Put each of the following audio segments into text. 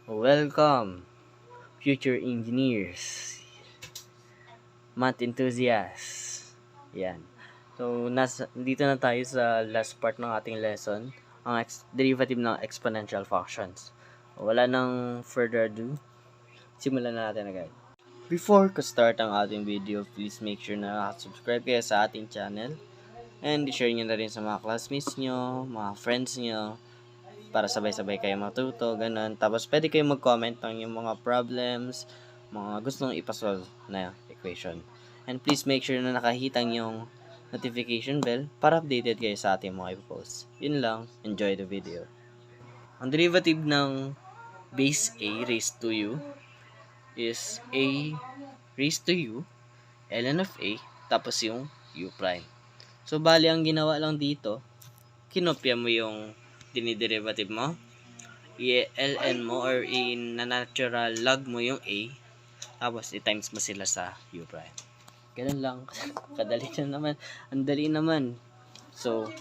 Welcome, future engineers, math enthusiasts. Yan. So, dito na tayo sa last part ng ating lesson, ang derivative ng exponential functions. Wala nang further ado, simulan na natin agad. Before ko start ang ating video, please make sure na subscribe kayo sa ating channel and share nyo na rin sa mga classmates nyo, mga friends nyo, para sabay-sabay kayo matuto, ganun. Tapos, pwede kayo mag-comment ng yung mga problems, mga gustong ipasolve na equation. And please make sure na nakahitang yung notification bell para updated kayo sa ating mga ipopost. Yun lang. Enjoy the video. Ang derivative ng base A raised to U is A raised to U, ln of A, tapos yung U prime. So, bali, ang ginawa lang dito, kinopya mo yung diniderivative mo, i-ln mo or i-natural log mo yung A, tapos i-times mo sila sa U prime. Ganun lang. Kadali na naman. Ang dali naman. So,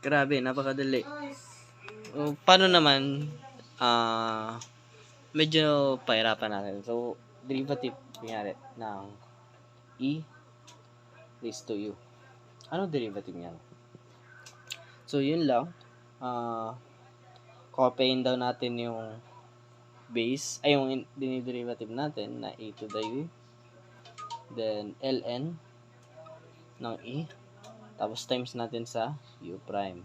grabe, napakadali. So, paano naman, medyo pahirapan natin. So, derivative, kunyari, ng E raised to U. Ano derivative niyan? So, yun lang. Copyin daw natin yung base, ay yung diniderivative natin na a to the u, then ln ng e, tapos times natin sa u prime.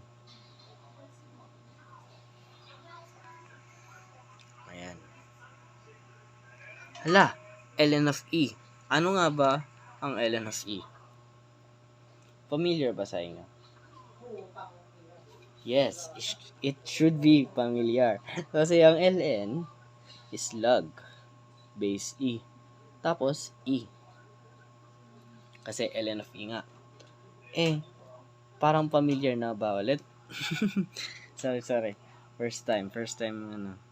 Ayan. Hala, ln of e. Ano nga ba ang ln of e? Familiar ba sa inyo? Yes, it should be familiar. Kasi ang ln is log base e. Tapos e. Kasi ln of e nga. Parang familiar na ba ulit? sorry. First time,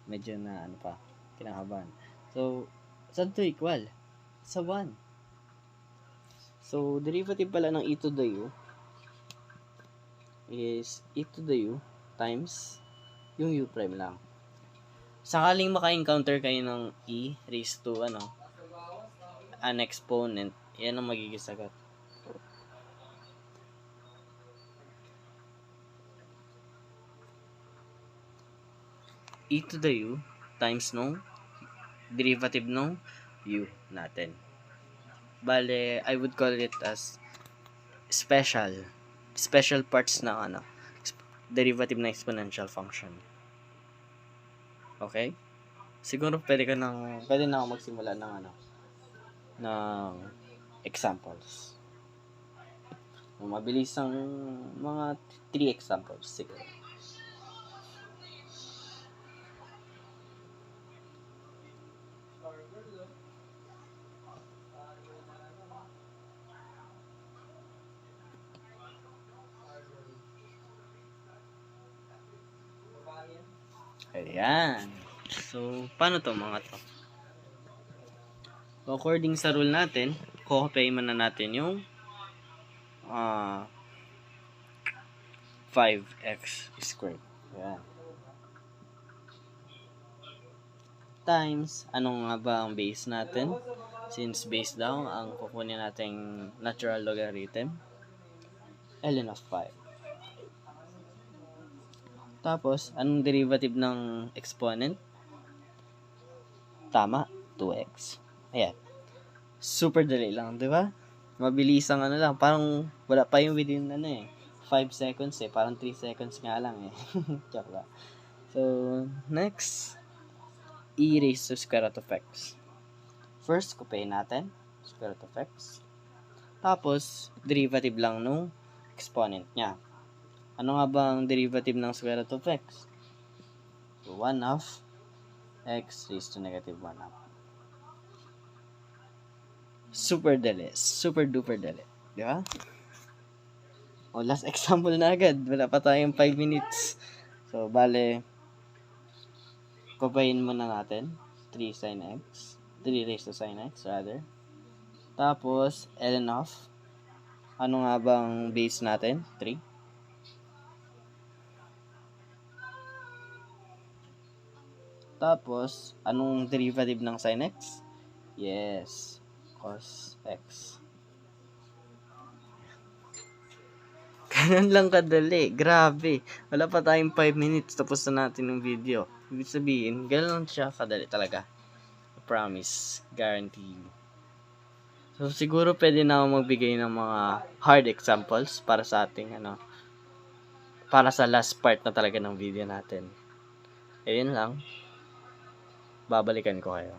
medyo na kinakabahan. So, saan to equal? Sa 1. So, derivative pala ng e to the u is e to the u times yung u prime lang. Sakaling maka-encounter kayo ng e raised to an exponent, yan ang magiging sagot. E to the u times nung derivative nung u natin. Bale, I would call it as special parts ng derivative na exponential function. Okay? Siguro pwede na ako magsimula ng examples. Mabilis ang mga 3 examples siguro. Ayan. So, paano to mga to? So, according sa rule natin, copy man na natin yung 5x squared. Ayan. Times, ano nga ba ang base natin? Since base daw, ang kukunin nating natural logarithm, ln of 5. Tapos, anong derivative ng exponent? Tama, 2x. Ayan. Super dali lang, di ba? Mabilis ang lang. Parang wala pa yung within 5 seconds Parang 3 seconds nga lang Joke lang. So, next, e raised to square root of x. First, kopyahin natin, square root of x. Tapos, derivative lang nung exponent niya. Ano nga ba ang derivative ng square root of x? So, 1 half x raised to negative 1 half. Super dali. Super duper dali. Di ba? Last example na agad. Wala pa tayong 5 minutes. So, bale, kopyahin muna natin. 3 sin x. 3 raised to sin x, rather. Tapos, ln of. Ano nga bang base natin? 3. Tapos, anong derivative ng sin x? Yes, cos x. Ganun lang kadali. Grabe. Wala pa tayong 5 minutes. Tapos na natin yung video. Ibig sabihin, ganun lang siya kadali talaga. I promise. Guarantee. So, siguro pwede na ako magbigay ng mga hard examples para sa ating, para sa last part na talaga ng video natin. Ayun lang. Babalikan ko kayo.